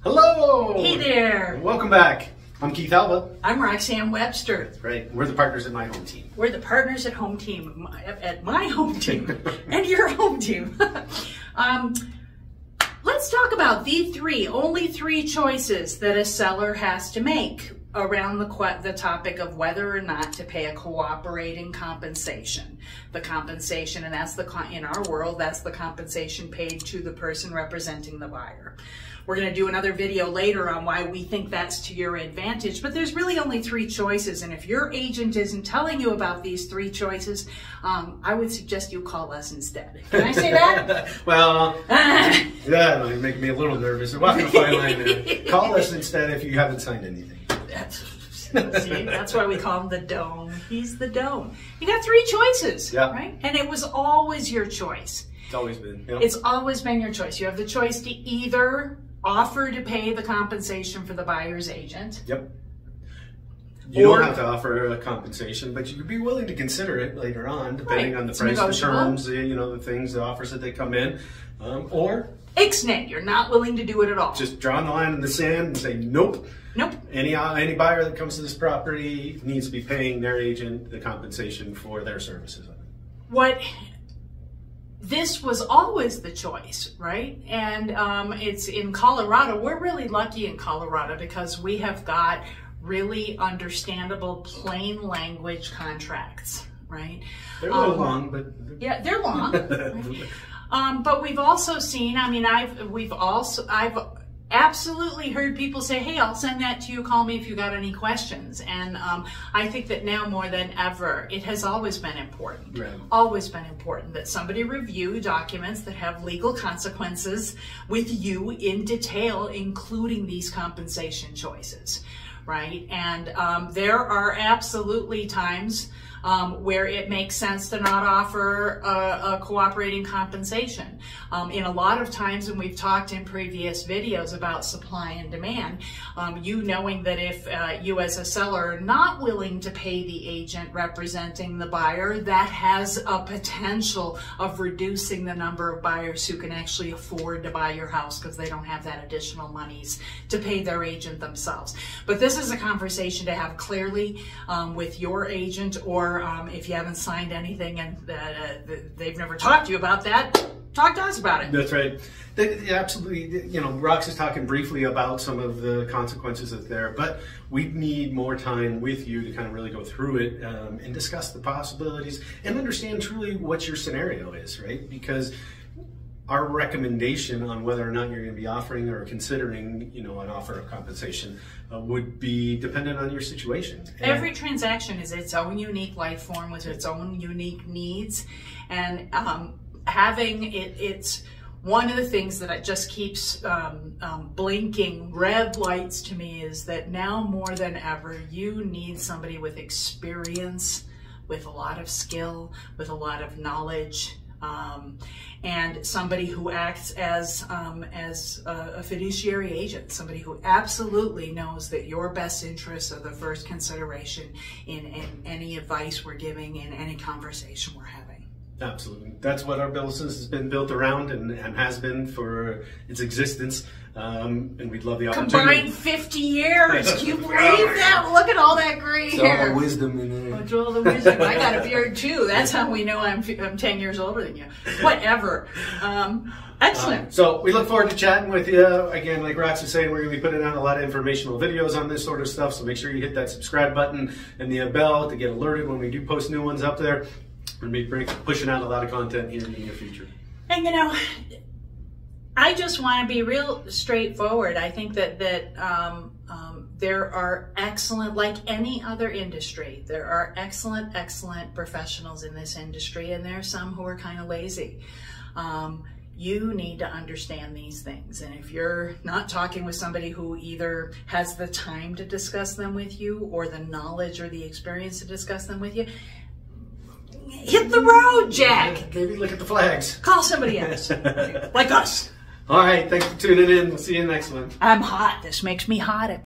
Hello! Hey there! Welcome back. I'm Keith Alba. I'm Roxane Webster. That's right. We're the partners at my home team. We're the partners at home team, at my home team, and your home team. Let's talk about the only three choices that a seller has to make around the topic of whether or not to pay a cooperating compensation. The compensation, and that's in our world, that's the compensation paid to the person representing the buyer. We're going to do another video later on why we think that's to your advantage, but there's really only three choices, and if your agent isn't telling you about these three choices, I would suggest you call us instead. Can I say that? Well, that might make me a little nervous. We're walking a fine line there. Call us instead if you haven't signed anything. See, that's why we call him the Dome. He's the Dome. You got three choices, right? And it was always your choice. It's always been. Yep. It's always been your choice. You have the choice to either offer to pay the compensation for the buyer's agent. Yep. You don't have to offer a compensation, but you could be willing to consider it later on, depending on the price, the terms, the things, the offers that they come in, or ixnay, you're not willing to do it at all. Just drawing the line in the sand and say nope. Nope. Any buyer that comes to this property needs to be paying their agent the compensation for their services. This was always the choice, right? And it's in Colorado. We're really lucky in Colorado because we have got really understandable plain language contracts, right? They're a little long, but yeah, they're long. Right? But we've also seen. I mean, I've absolutely heard people say, hey, I'll send that to you, call me if you got any questions. And I think that now more than ever, it has always been important, always been important that somebody review documents that have legal consequences with you in detail, including these compensation choices, right? And there are absolutely times where it makes sense to not offer a cooperating compensation. In a lot of times, and we've talked in previous videos about supply and demand, you knowing that if you as a seller are not willing to pay the agent representing the buyer, that has a potential of reducing the number of buyers who can actually afford to buy your house because they don't have that additional monies to pay their agent themselves. But this is a conversation to have clearly with your agent, or if you haven't signed anything and they've never talked to you about that, talk to us about it. That's right. Absolutely. Rox is talking briefly about some of the consequences that's there, but we need more time with you to kind of really go through it and discuss the possibilities and understand truly what your scenario is, right? Because our recommendation on whether or not you're going to be offering or considering, an offer of compensation would be dependent on your situation. And every transaction is its own unique life form with its own unique needs, and having it's one of the things that just keeps blinking red lights to me is that now more than ever, you need somebody with experience, with a lot of skill, with a lot of knowledge, and somebody who acts as a fiduciary agent, somebody who absolutely knows that your best interests are the first consideration in any advice we're giving, in any conversation we're having. Absolutely. That's what our business has been built around and has been for its existence. And we'd love the opportunity. Combined 50 years. Can you believe that? Look at all that gray hair. All the wisdom in there. What's all the wisdom? I got a beard too. That's how we know I'm 10 years older than you. Whatever. Excellent. So we look forward to chatting with you. Again, like Rox was saying, we're going to be putting out a lot of informational videos on this sort of stuff. So make sure you hit that subscribe button and the bell to get alerted when we do post new ones up there. We're going to be pushing out a lot of content here in the near future. And I just want to be real straightforward. I think that there are excellent, like any other industry, there are excellent professionals in this industry, and there are some who are kind of lazy. You need to understand these things. And if you're not talking with somebody who either has the time to discuss them with you or the knowledge or the experience to discuss them with you, hit the road, Jack. Maybe look at the flags. Call somebody else, like us. All right, thanks for tuning in. We'll see you next one. I'm hot. This makes me hot.